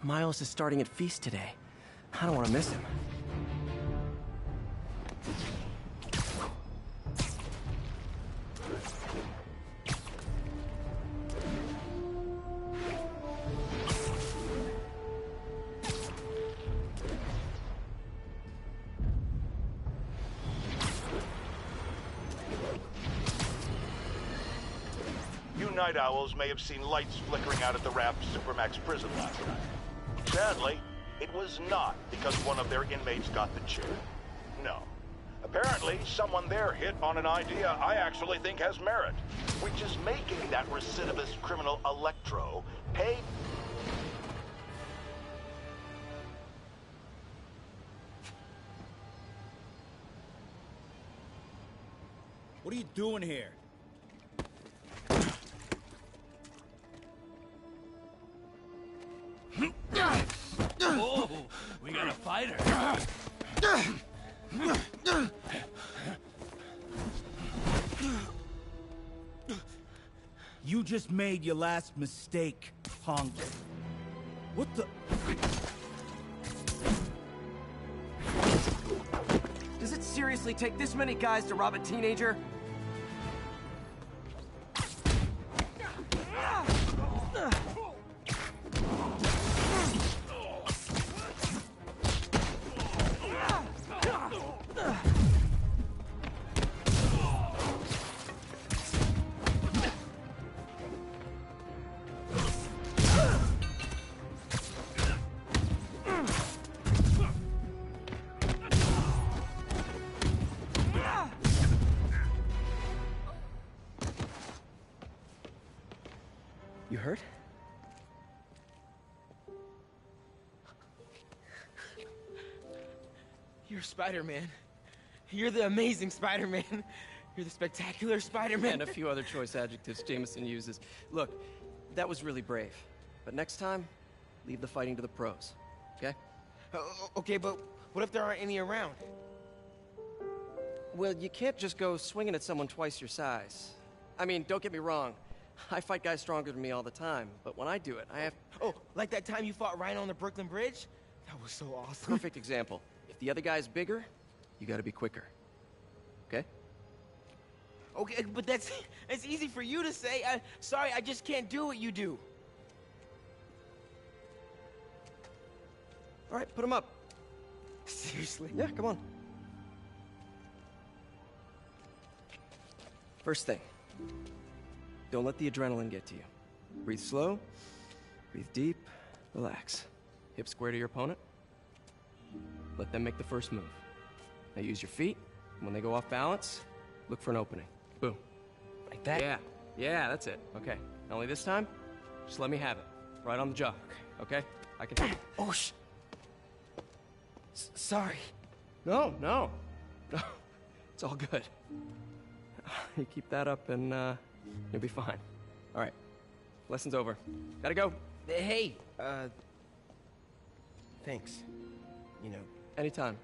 Miles is starting at Feast today. I don't want to miss him. Night owls may have seen lights flickering out at the Raft Supermax prison last night. Sadly, it was not because one of their inmates got the chip. No. Apparently, someone there hit on an idea I actually think has merit, which is making that recidivist criminal Electro pay... What are you doing here? Oh, we got a fighter. You just made your last mistake, punk. What the... Does it seriously take this many guys to rob a teenager? You hurt? You're Spider-Man. You're the amazing Spider-Man. You're the spectacular Spider-Man. And a few other choice adjectives Jameson uses. Look, that was really brave. But next time, leave the fighting to the pros, okay? Okay, but what if there aren't any around? Well, you can't just go swinging at someone twice your size. I mean, don't get me wrong. I fight guys stronger than me all the time, but when I do it, I have... Oh, like that time you fought Rhino on the Brooklyn Bridge? That was so awesome. Perfect example. If the other guy's bigger, you gotta be quicker. Okay? Okay, but that's easy for you to say. Sorry, I just can't do what you do. All right, put him up. Seriously? Yeah, come on. First thing. Don't let the adrenaline get to you. Breathe slow, breathe deep, relax. Hip square to your opponent. Let them make the first move. Now use your feet, and when they go off balance, look for an opening. Boom. Like that? Yeah, that's it. Okay. Only this time, just let me have it. Right on the jaw. Okay? I can... Oh, sorry. No. It's all good. You keep that up and, you'll be fine. All right. Lesson's over. Gotta go. Hey, thanks. You know. Anytime.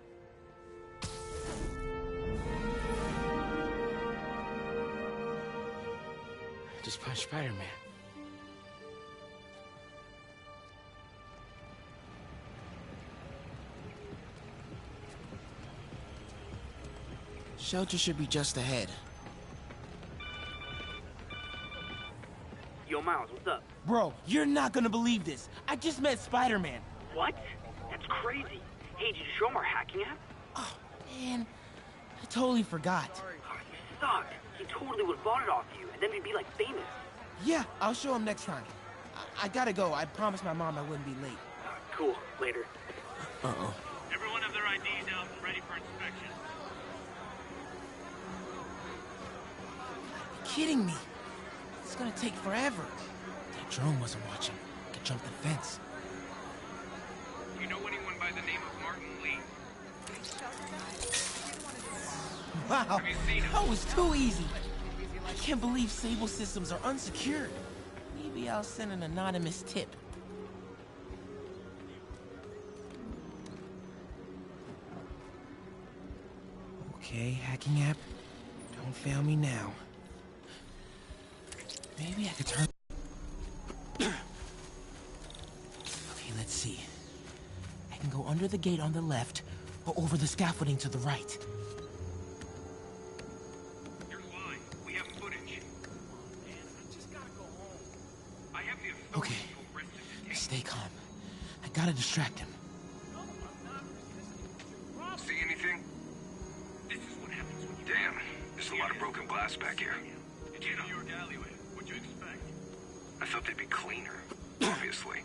Just punch Spider-Man. Shelter should be just ahead. Yo, Miles, what's up? Bro, you're not gonna believe this. I just met Spider-Man. What? That's crazy. Hey, did you show him our hacking app? Oh, man. I totally forgot. Oh, you suck. He totally would have bought it off you, and then we'd be, like, famous. Yeah, I'll show him next time. I gotta go. I promised my mom I wouldn't be late. Cool. Later. Uh-oh. Everyone have their IDs out and ready for inspection. You're kidding me. It's gonna take forever. That drone wasn't watching. I could jump the fence. Do you know anyone by the name of Martin Lee? Wow, Have you seen him? that was too easy. I can't believe Sable systems are unsecured. Maybe I'll send an anonymous tip. Okay, hacking app. Don't fail me now. Maybe I could turn... Okay, let's see. under the gate on the left, or over the scaffolding to the right. You're lying. We have footage. Man, I just gotta go home. I have the authority Okay. to arrest the detective. Stay calm. I gotta distract him. See anything? This is what happens when you... Damn, there's a lot of broken glass back here. It's in New York alleyway. What'd you expect? I thought they'd be cleaner, obviously.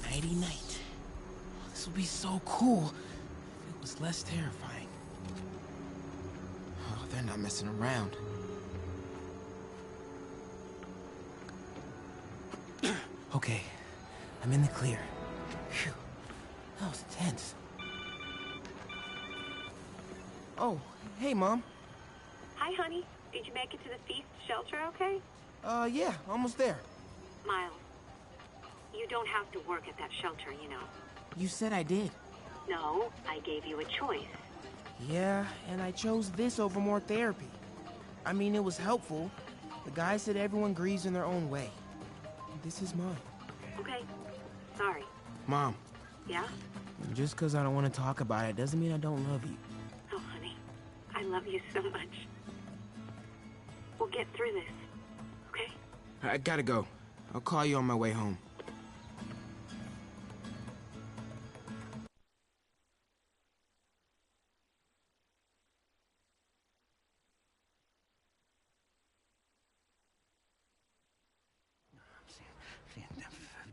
Nighty night. This would be so cool if it was less terrifying. Oh, they're not messing around. Okay, I'm in the clear. Phew, that was tense. Oh, hey, Mom. Hi, honey. Did you make it to the feast shelter okay? Yeah, almost there. Miles, you don't have to work at that shelter, you know. You said I did. No, I gave you a choice. Yeah, and I chose this over more therapy. I mean, it was helpful. The guy said everyone grieves in their own way. This is mine. Okay. Sorry. Mom, Yeah? just because I don't want to talk about it doesn't mean I don't love you. Oh, honey. I love you so much. We'll get through this. Okay? I gotta go. I'll call you on my way home. Seeing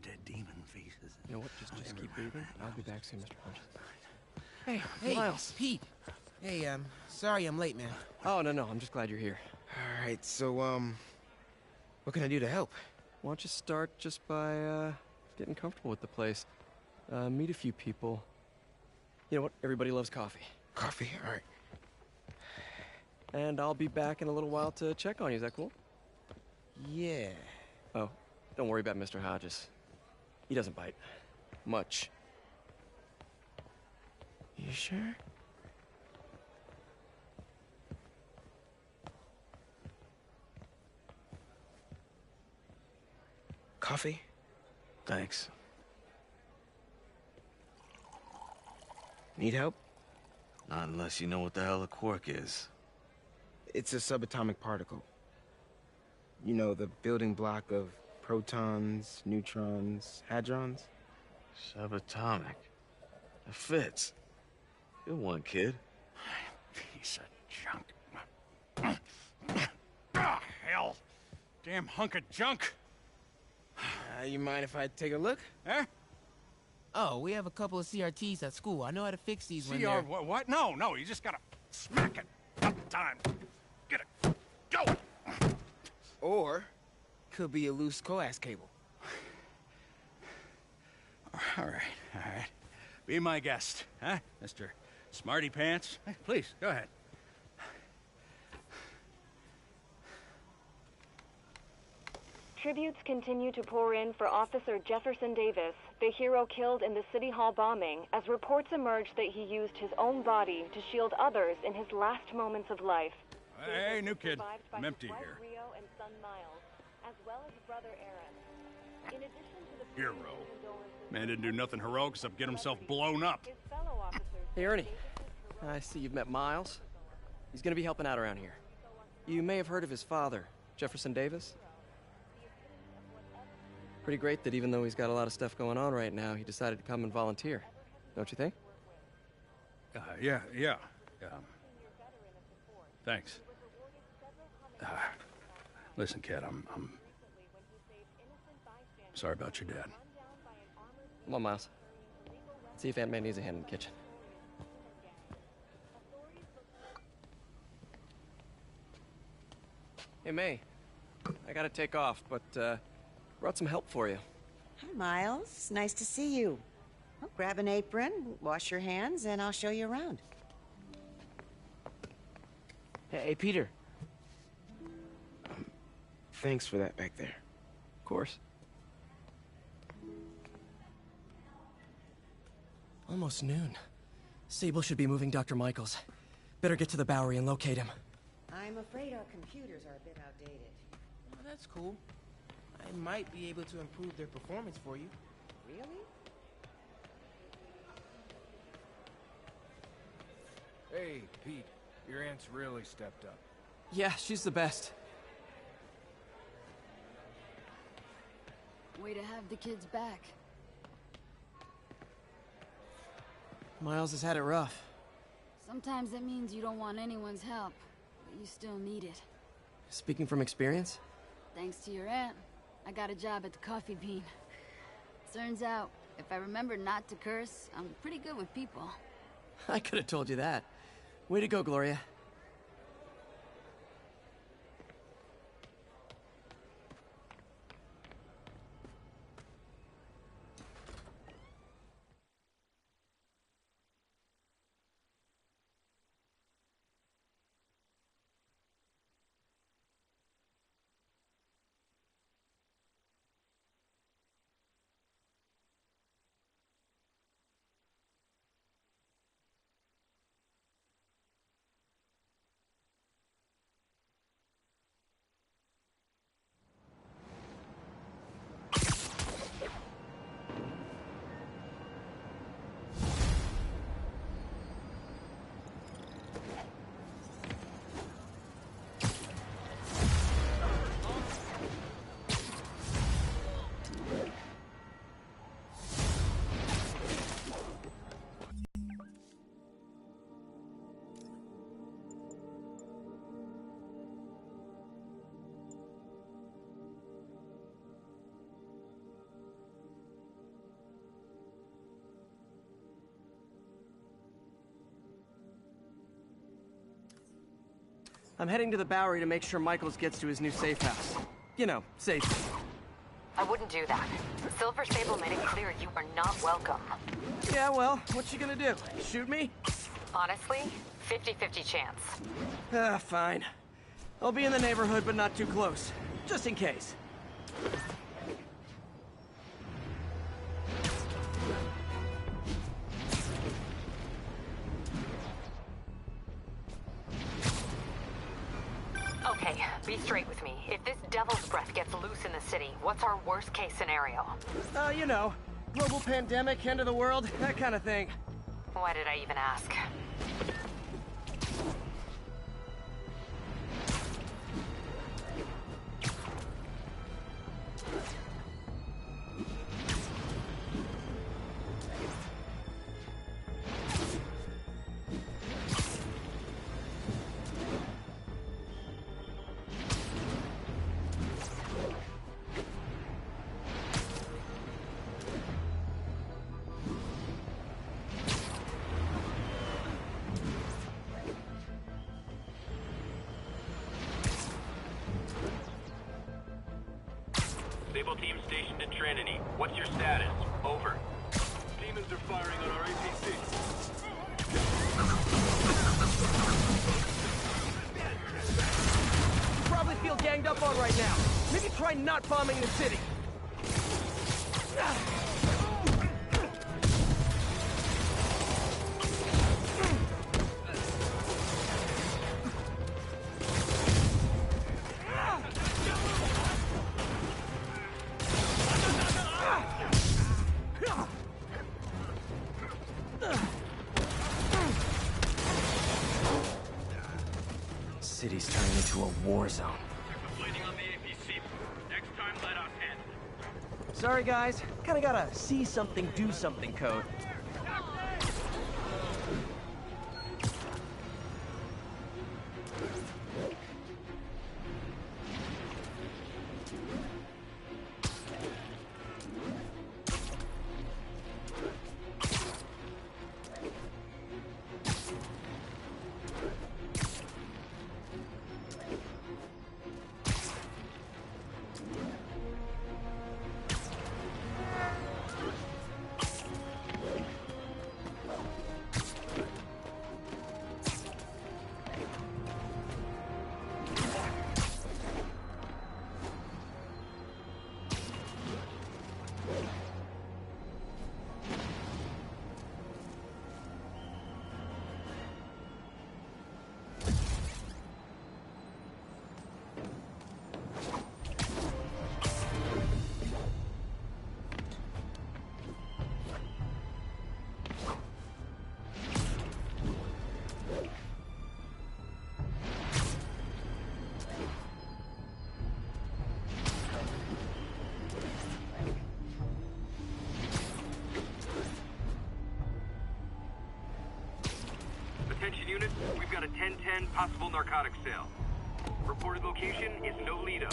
dead demon faces. You know what? Just keep breathing. I'll be back soon, Mr. Hodges. Hey, Miles. Pete. Hey, sorry I'm late, man. Oh, no. I'm just glad you're here. All right, so, what can I do to help? Why don't you start just by, getting comfortable with the place? Meet a few people. You know what? Everybody loves coffee. Coffee? All right. And I'll be back in a little while to check on you. Is that cool? Yeah. Oh, don't worry about Mr. Hodges. He doesn't bite. Much. You sure? Coffee? Thanks. Need help? Not unless you know what the hell a quark is. It's a subatomic particle. You know, the building block of protons, neutrons, hadrons. Subatomic. It fits. Good one, kid. Piece of junk. Ah, hell. Damn hunk of junk. You mind if I take a look? Huh? Oh, we have a couple of CRTs at school. I know how to fix these when CR they're... what? No, you just gotta smack it. Up time. Get it. Go! Or, could be a loose coax cable. All right. Be my guest, huh, Mr. Smarty Pants? Hey, please, go ahead. Tributes continue to pour in for Officer Jefferson Davis, the hero killed in the City Hall bombing, as reports emerge that he used his own body to shield others in his last moments of life. Hey, new kid. Survived by I'm his empty wife here. Rio and son Miles, as well as brother Aaron. In addition to the Hero. Man didn't do nothing heroic except get himself blown up. his fellow officers. Hey, Ernie. I see you've met Miles. He's gonna be helping out around here. You may have heard of his father, Jefferson Davis. Pretty great that even though he's got a lot of stuff going on right now, he decided to come and volunteer. Don't you think? Yeah. Thanks. Listen, kid, I'm sorry about your dad. Come on, Miles. Let's see if Aunt May needs a hand in the kitchen. Hey, May. I gotta take off, but, Brought some help for you. Hi, Miles. Nice to see you. Well, grab an apron, wash your hands, and I'll show you around. Hey, Peter. Thanks for that back there. Of course. Almost noon. Sable should be moving Dr. Michaels. Better get to the Bowery and locate him. I'm afraid our computers are a bit outdated. Oh, that's cool. I might be able to improve their performance for you. Really? Hey, Pete. Your aunt's really stepped up. Yeah, she's the best. Way to have the kids back. Miles has had it rough. Sometimes that means you don't want anyone's help, but you still need it. Speaking from experience? Thanks to your aunt, I got a job at the Coffee Bean. Turns out, if I remember not to curse, I'm pretty good with people. I could have told you that. Way to go, Gloria. I'm heading to the Bowery to make sure Michaels gets to his new safe house. You know, safe. I wouldn't do that. Silver Sable made it clear you are not welcome. Yeah, well, what you gonna do? Shoot me? Honestly, 50-50 chance. Fine. I'll be in the neighborhood, but not too close. Just in case. Okay, be straight with me. If this devil's breath gets loose in the city, what's our worst case scenario? You know, global pandemic, end of the world, that kind of thing. Why did I even ask? Sable team stationed in Trinity. What's your status? Over. Demons are firing on our APC. You probably feel ganged up on right now. Maybe try not bombing the city. City's turning into a war zone. Waiting on the APC. Next time, let us handle it. Sorry, guys. Kinda gotta see something, do something code. units, we've got a 10-10 possible narcotics sale. Reported location is Nolita.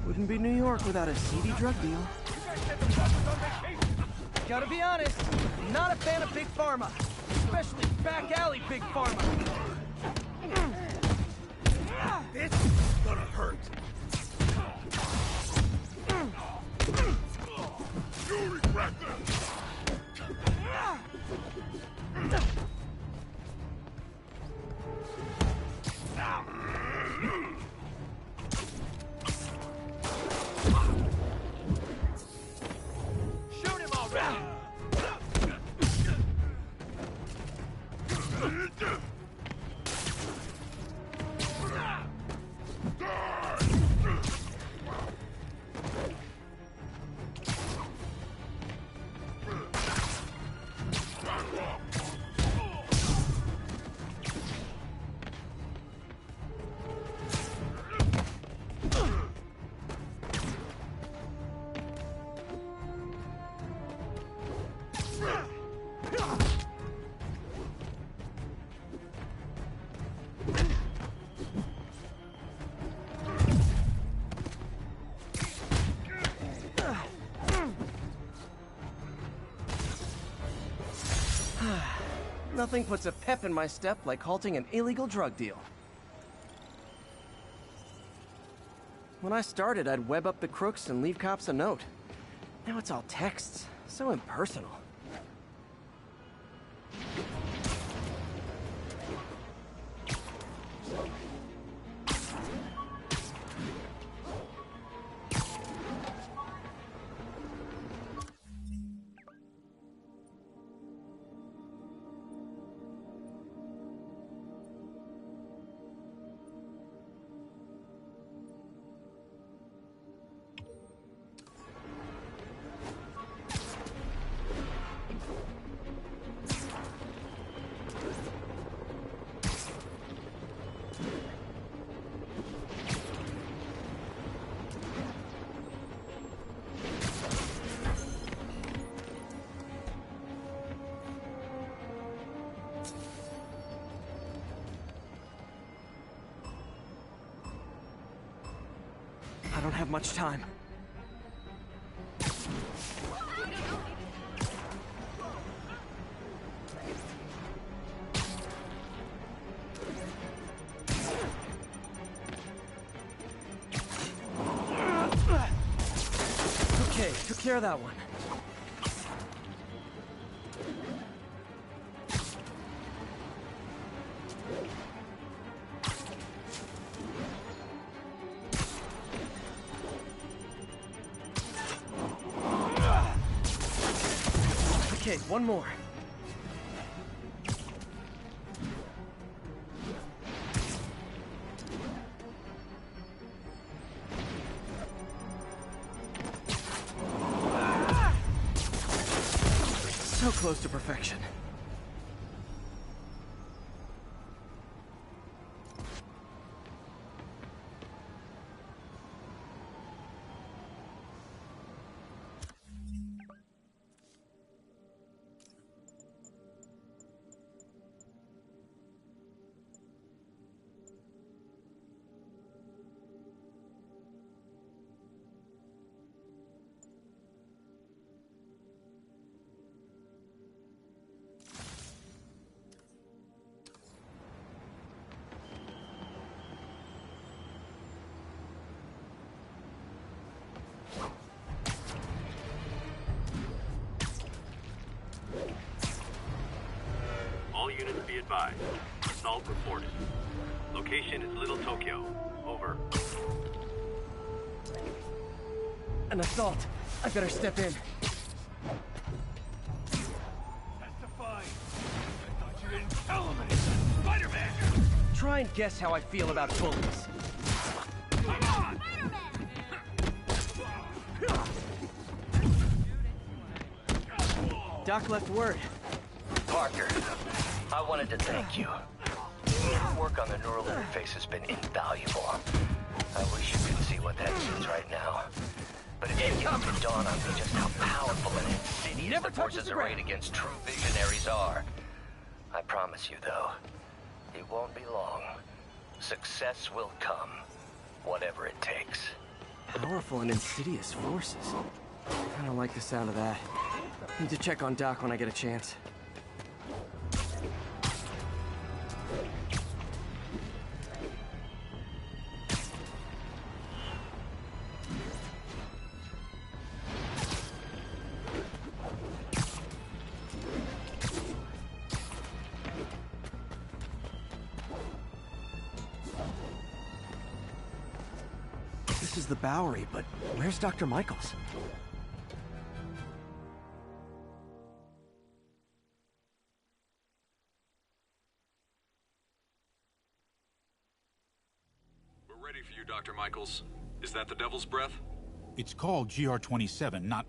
Wouldn't be New York without a seedy drug deal. Gotta be honest, not a fan of Big Pharma. Especially back alley Big Pharma. This is gonna hurt. You regret this! Shoot him already! Nothing puts a pep in my step like halting an illegal drug deal. When I started, I'd web up the crooks and leave cops a note. Now it's all texts, so impersonal. I don't have much time. Okay, took care of that one. Okay, one more. So close to perfection. All units be advised. Assault reported. Location is Little Tokyo. Over. An assault. I better step in. Testify. I thought you didn't tell him anything. Spiderman! Try and guess how I feel about bullies. Come on! Doc left word. Parker, I wanted to thank you. Your work on the neural interface has been invaluable. I wish you could see what that means right now. But it begins to dawn on me just how powerful and insidious the forces arrayed against true visionaries are. I promise you, though, it won't be long. Success will come, whatever it takes. Powerful and insidious forces. I don't like the sound of that. Need to check on Doc when I get a chance. This is the Bowery, but where's Dr. Michaels? We're ready for you, Dr. Michaels. Is that the Devil's Breath? It's called GR-27, not...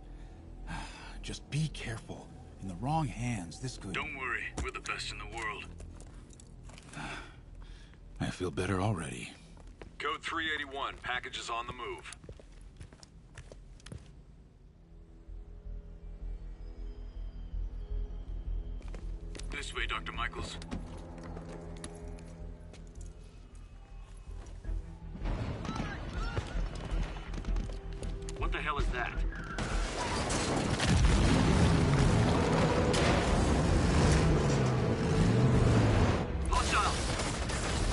Just be careful. In the wrong hands, this could... Don't worry, we're the best in the world. I feel better already. Code 381, package is on the move. This way, Dr. Michaels. What the hell is that? Hostile!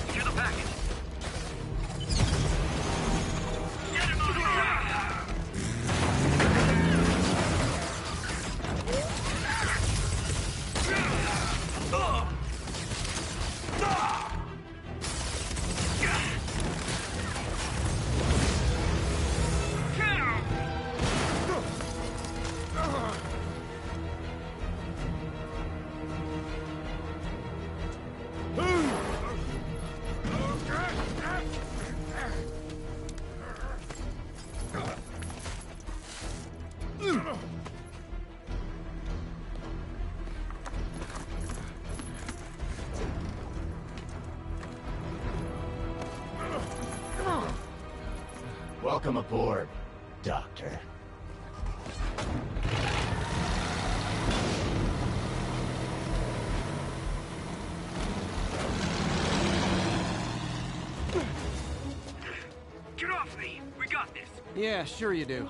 Secure the package. Get him out of here! Welcome aboard, Doctor. Get off me! We got this! Yeah, sure you do.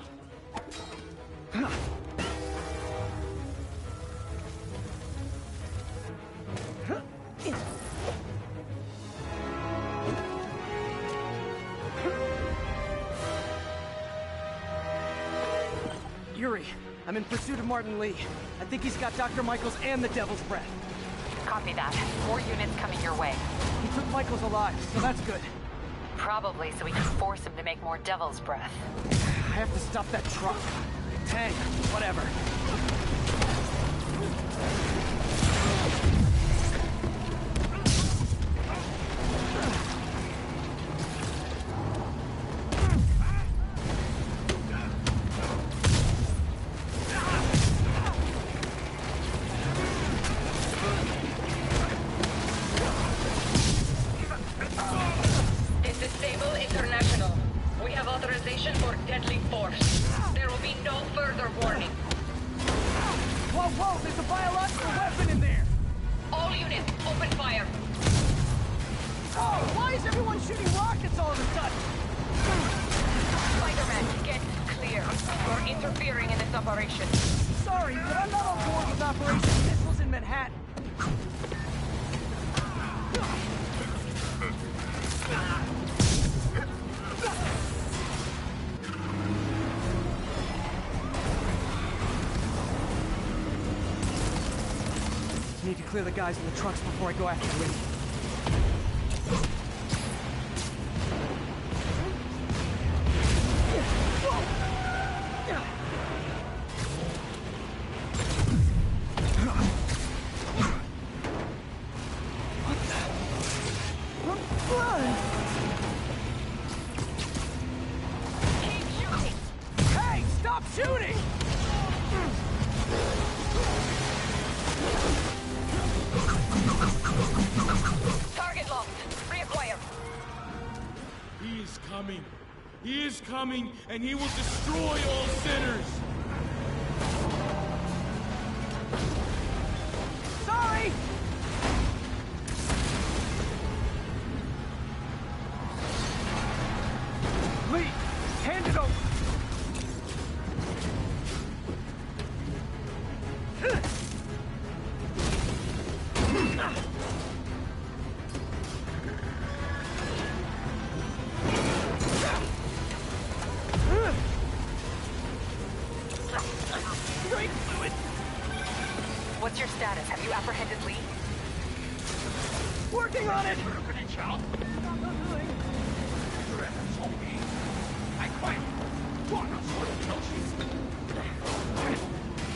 Yuri, I'm in pursuit of Martin Lee. I think he's got Dr. Michaels and the Devil's Breath. Copy that. 4 units coming your way. He took Michaels alive, so that's good. Probably so we can force him to make more Devil's Breath. I have to stop that truck. Tank, whatever. Spiderman, get clear. You're interfering in this operation. Sorry, but I'm not on board with Operation Missiles in Manhattan. Need to clear the guys in the trucks before I go after Lee. Hey, stop shooting! Target locked. Reacquire. He's coming. coming. He is coming, and he will destroy all sinners. Sorry! Lee, hand it over. What's your status? Have you apprehended Lee? Working on it!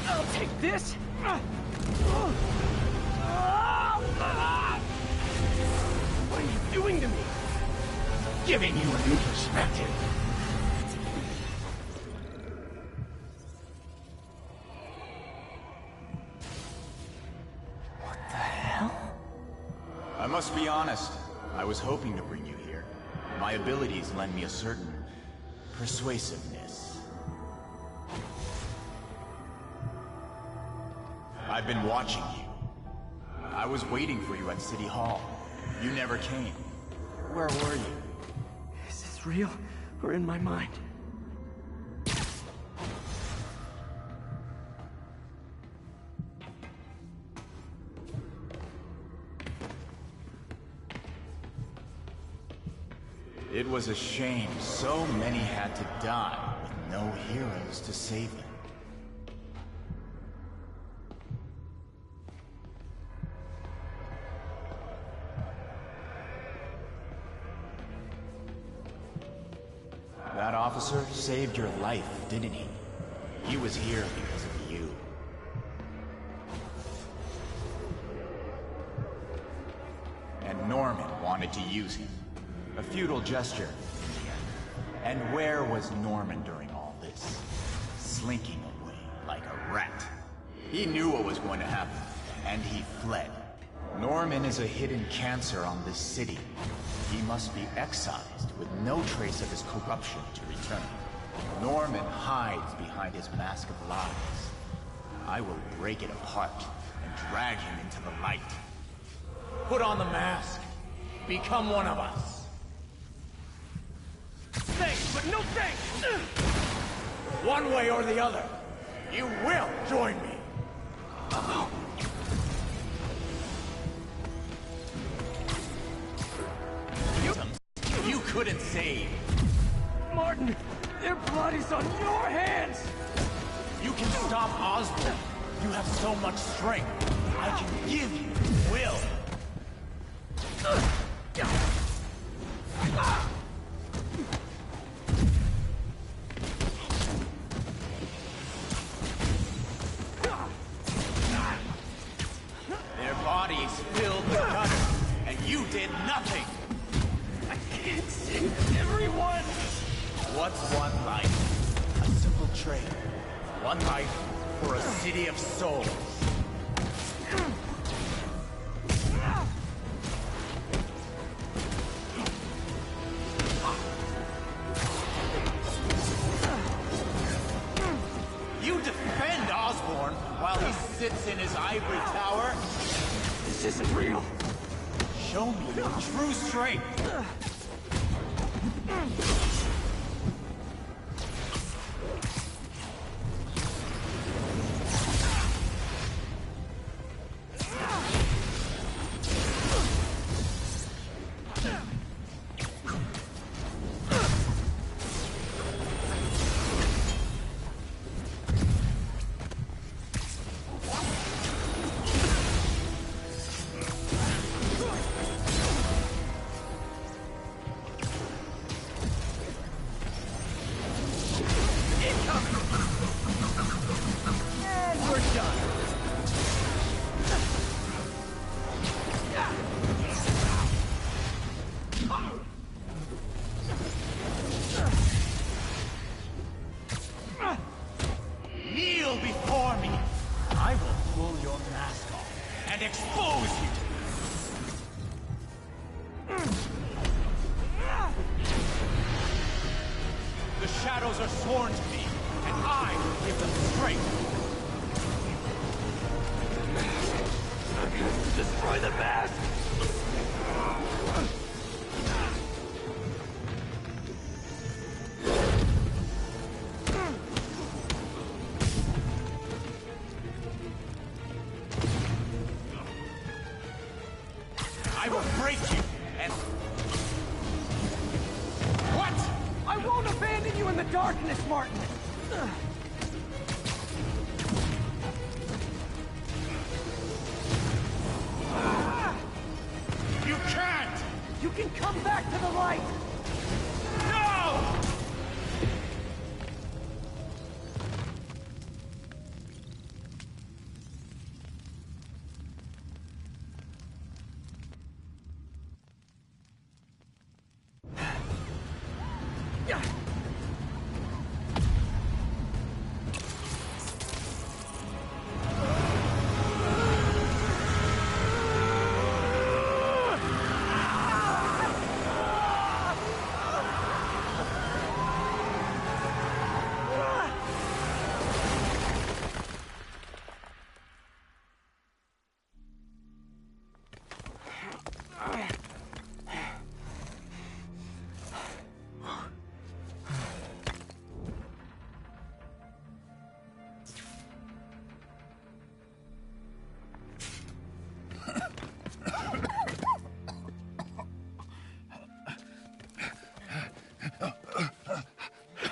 I'll take this! What are you doing to me? Giving you a new perspective. I must be honest. I was hoping to bring you here. My abilities lend me a certain persuasiveness. I've been watching you. I was waiting for you at City Hall. You never came. Where were you? Is this real or in my mind? It was a shame so many had to die with no heroes to save them. That officer saved your life, didn't he? He was here because of you. And Norman wanted to use him. A futile gesture in the end. And where was Norman during all this? Slinking away like a rat. He knew what was going to happen, and he fled. Norman is a hidden cancer on this city. He must be excised with no trace of his corruption to return. Norman hides behind his mask of lies. I will break it apart and drag him into the light. Put on the mask. Become one of us. Thanks, but no thanks! One way or the other, you will join me. You couldn't save. Martin, their blood is on your hands! You can stop Osborn. You have so much strength. I can give you will. Their bodies filled the gutter, and you did nothing. I can't save everyone! What's one life? A simple trade. One life for a city of souls. You defend Osborn while he sits in his ivory tower? This isn't real. Show me your true strength. Kneel before me. I will pull your mask off and expose you. are sworn to me, and I give them strength. Destroy the mask! I will break you, and... What? I won't abandon you in the darkness, Martin! You can't! You can come back to the light! No!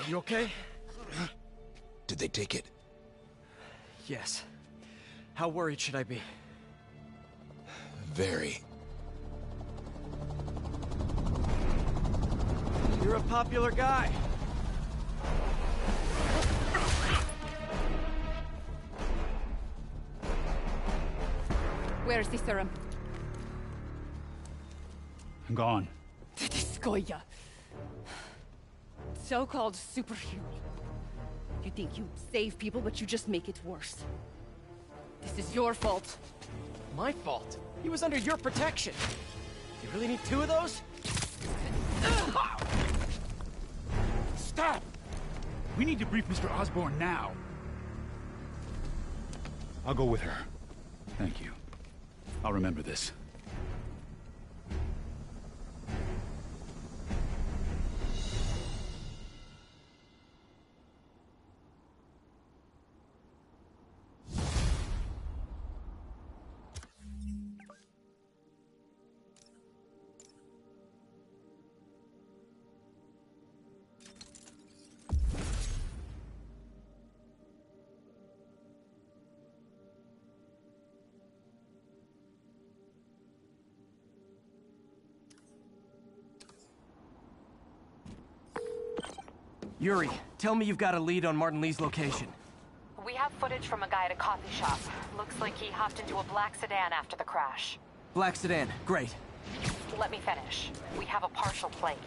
You okay? Did they take it? Yes. How worried should I be? Very. You're a popular guy. Where's the serum? I'm gone. Skoya. So-called superhero. You think you save people, but you just make it worse. This is your fault. My fault? He was under your protection. You really need two of those? Stop! We need to brief Mr. Osborn now. I'll go with her. Thank you. I'll remember this. Yuri, tell me you've got a lead on Martin Lee's location. We have footage from a guy at a coffee shop. Looks like he hopped into a black sedan after the crash. Black sedan, great. Let me finish. We have a partial plate.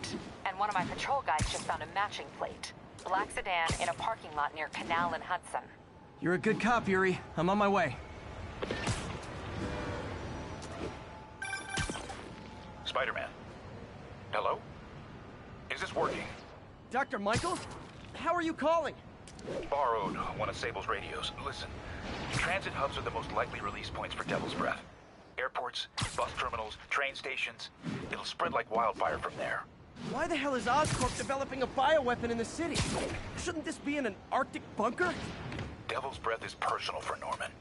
And one of my patrol guys just found a matching plate. Black sedan in a parking lot near Canal and Hudson. You're a good cop, Yuri. I'm on my way. Spiderman. Hello? Is this working? Dr. Michaels? How are you calling? Borrowed one of Sable's radios. Listen, transit hubs are the most likely release points for Devil's Breath. Airports, bus terminals, train stations. It'll spread like wildfire from there. Why the hell is Oscorp developing a bioweapon in the city? Shouldn't this be in an Arctic bunker? Devil's Breath is personal for Norman.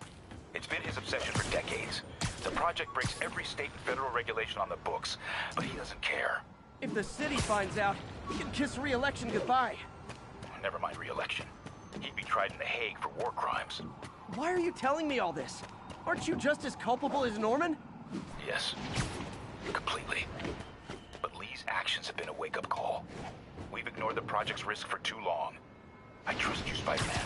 It's been his obsession for decades. The project breaks every state and federal regulation on the books, but he doesn't care. If the city finds out, he can kiss re-election goodbye. Never mind re-election. He'd be tried in The Hague for war crimes. Why are you telling me all this? Aren't you just as culpable as Norman? Yes, completely. But Lee's actions have been a wake-up call. We've ignored the project's risk for too long. I trust you, Spider-Man.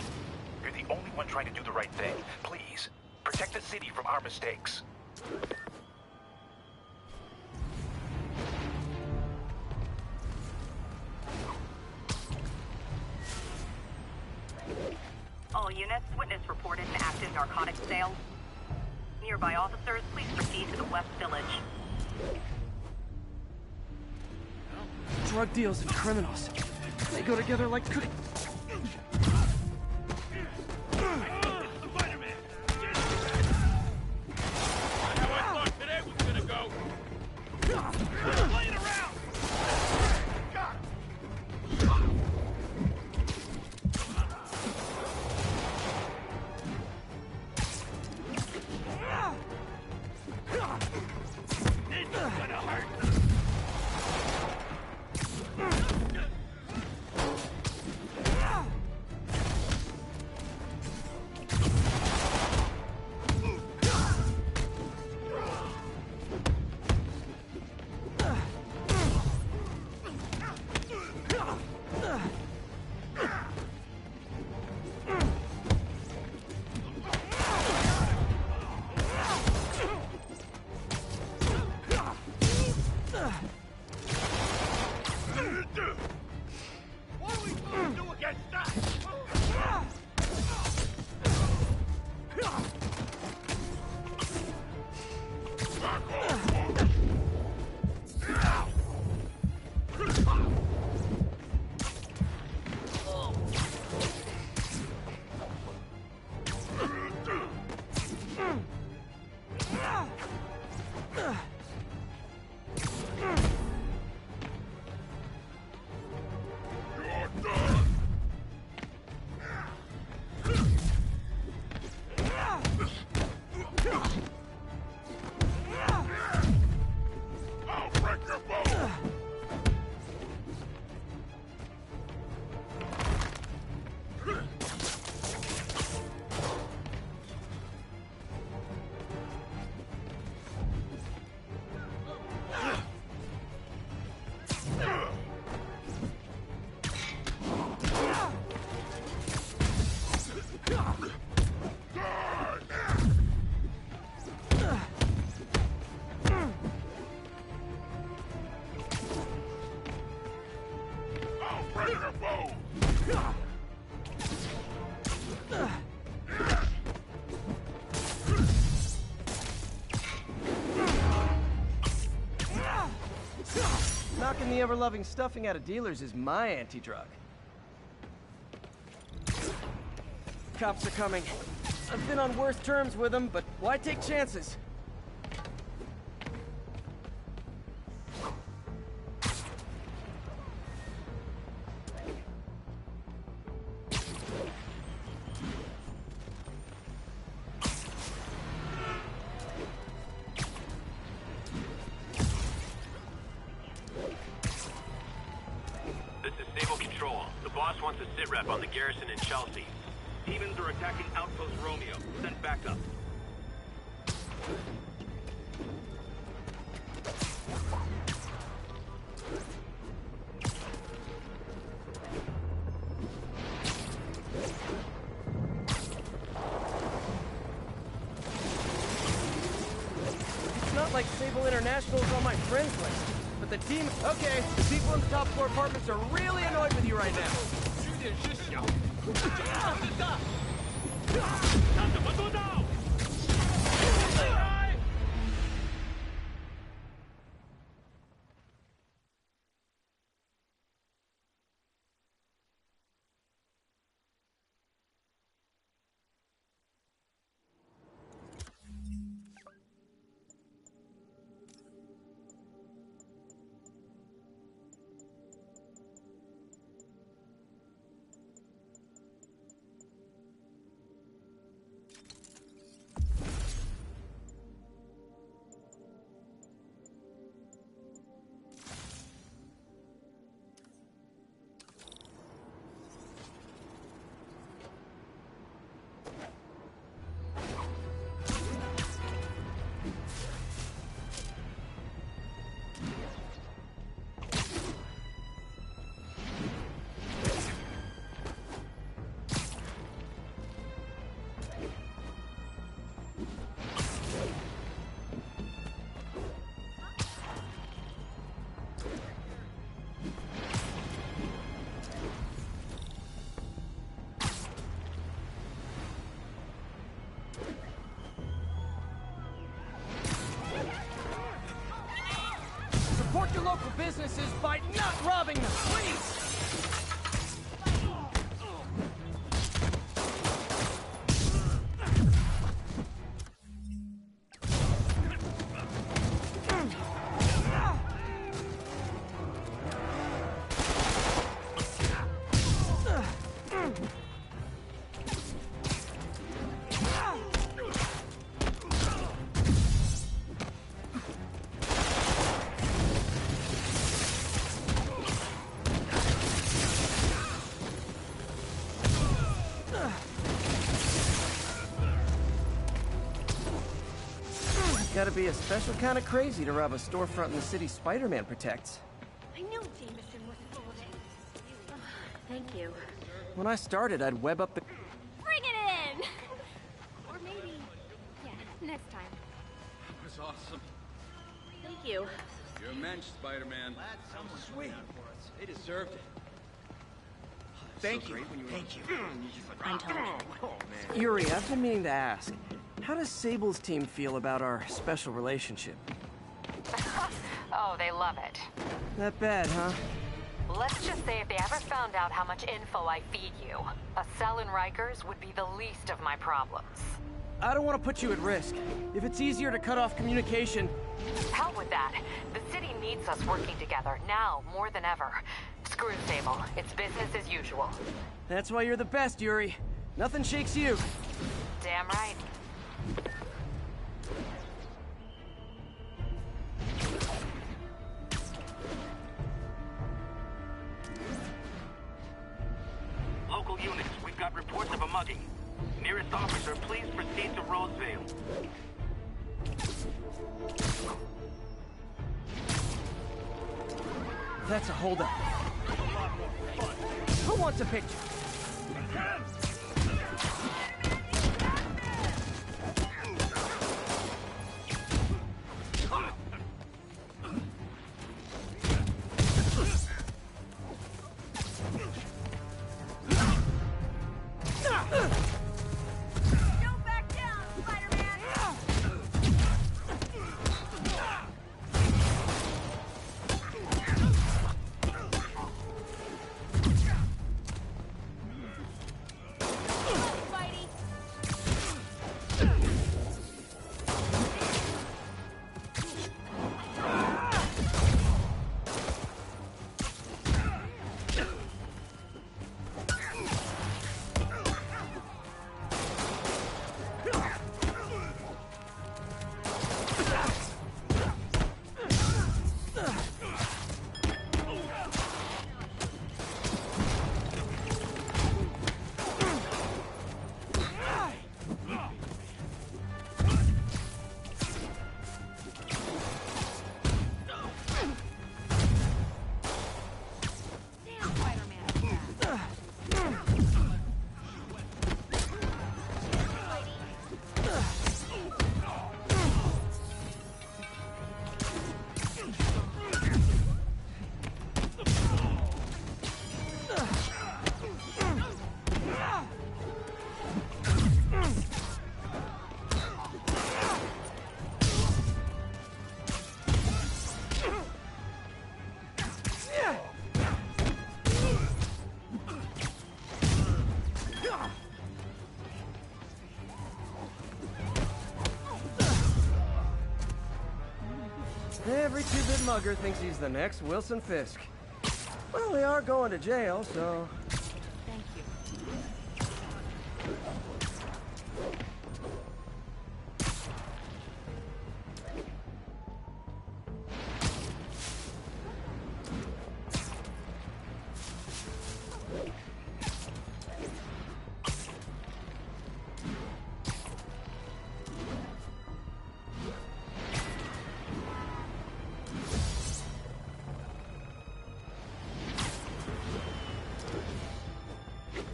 You're the only one trying to do the right thing. Please, protect the city from our mistakes. All units, witness reported an active narcotics sale. Nearby officers, please proceed to the West Village. Drug deals and criminals. They go together like me ever loving stuffing out of dealers is my anti-drug. Cops are coming. I've been on worse terms with them, but why take chances? This is Sable Control. The boss wants a sit-rep on the garrison in Chelsea. Demons are attacking Outpost Romeo. Send backup. It's not like Sable International is on my friends list, but the team... Okay, the people in the top floor apartments are really annoyed with you right now. 他怎么做到？ Support your local businesses by not robbing them, please! Gotta be a special kind of crazy to rob a storefront in the city Spider-Man protects. I knew Jameson was full of it. Thank you. When I started, I'd web up the... Bring it in! Or maybe... yeah, next time. That was awesome. Thank you. You're a mensch, Spider-Man. Sweet. They deserved it. Thank you. Thank you. I'm Tony. Yuri, I've been meaning to ask. How does Sable's team feel about our special relationship? Oh, they love it. That bad, huh? Let's just say if they ever found out how much info I feed you, a cell in Rikers would be the least of my problems. I don't want to put you at risk. If it's easier to cut off communication... Hell with that. The city needs us working together, now more than ever. Screw Sable. It's business as usual. That's why you're the best, Yuri. Nothing shakes you. Damn right. Local units, we've got reports of a mugging. Nearest officer, please proceed to Roseville. That's a holdup. Who wants a picture? Don't back down, Spider-Man! Every two-bit mugger thinks he's the next Wilson Fisk. Well, they are going to jail, so... Thank you.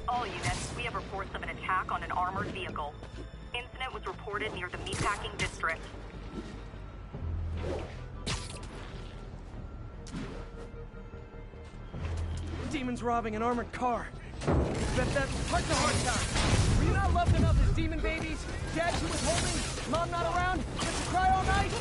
All units, we have reports of an attack on an armored vehicle. Incident was reported near the meatpacking district. Demon's robbing an armored car. Bet that heart to heart time. Were you not loved enough as demon babies? Dad too withholding? Mom not around? Just to cry all night?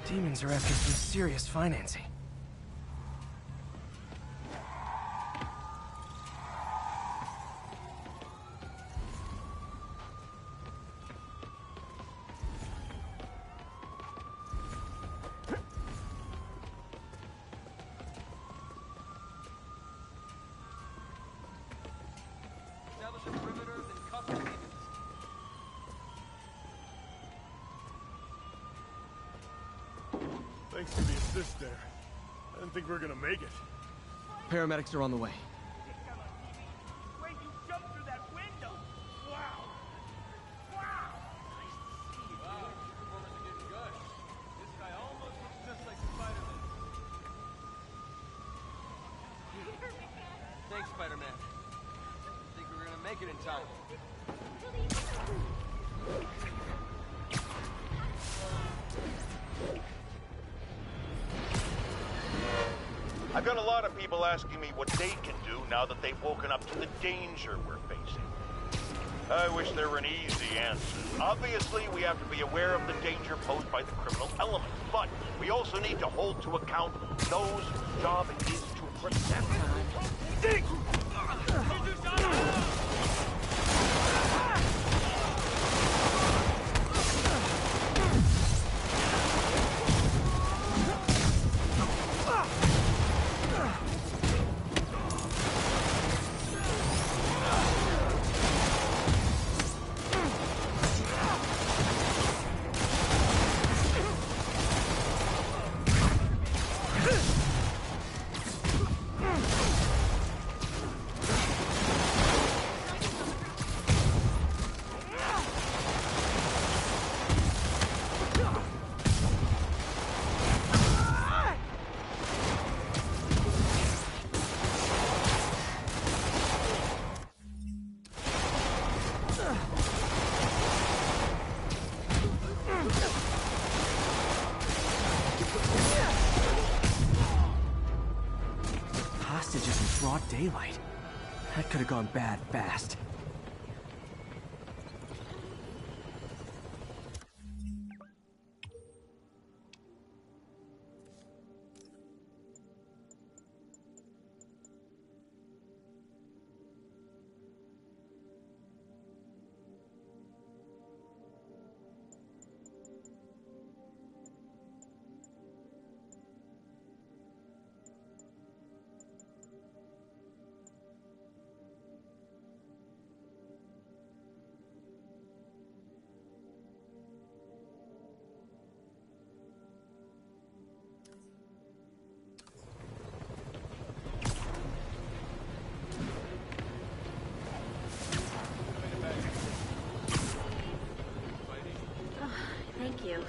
Demons are after some serious financing. Thanks to the assist there. I didn't think we were gonna make it. Paramedics are on the way. Wait, you jumped through that window! Wow! Wow! Nice to see you, wow, your performance is getting good. This guy almost looks just like Spiderman. Thanks, Spider-Man. I think we're gonna make it in time. I've got a lot of people asking me what they can do now that they've woken up to the danger we're facing. I wish there were an easy answer. Obviously, we have to be aware of the danger posed by the criminal element, but we also need to hold to account those whose job it is to protect them. Hostages in broad daylight. That could have gone bad fast. Thank you.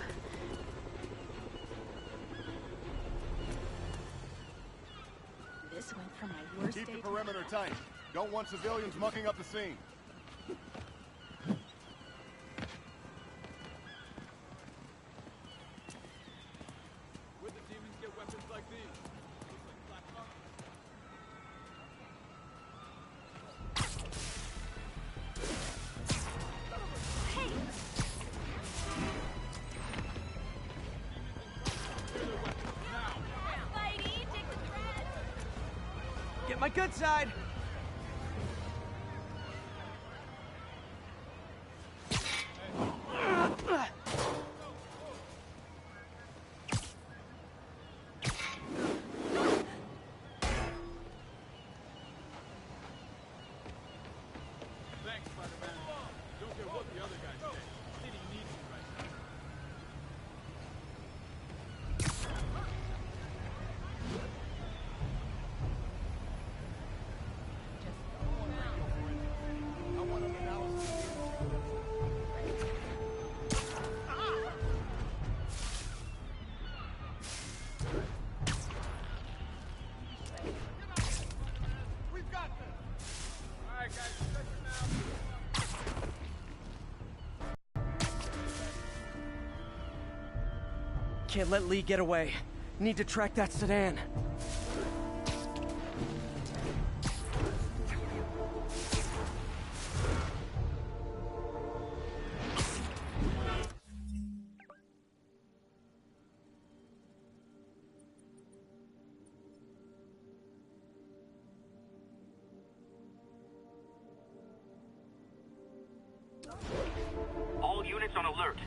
This went from my worst Keep day the to perimeter tight. Don't want civilians mucking up the scene. Where'd the demons get weapons like these? Looks like black market. Get my good side! Thanks, Spider-Man. Don't care what the other guys say. City needs you right now. I want an analysis. We've got this. All right, guys, shut your mouth. Can't let Lee get away. Need to track that sedan. All units on alert.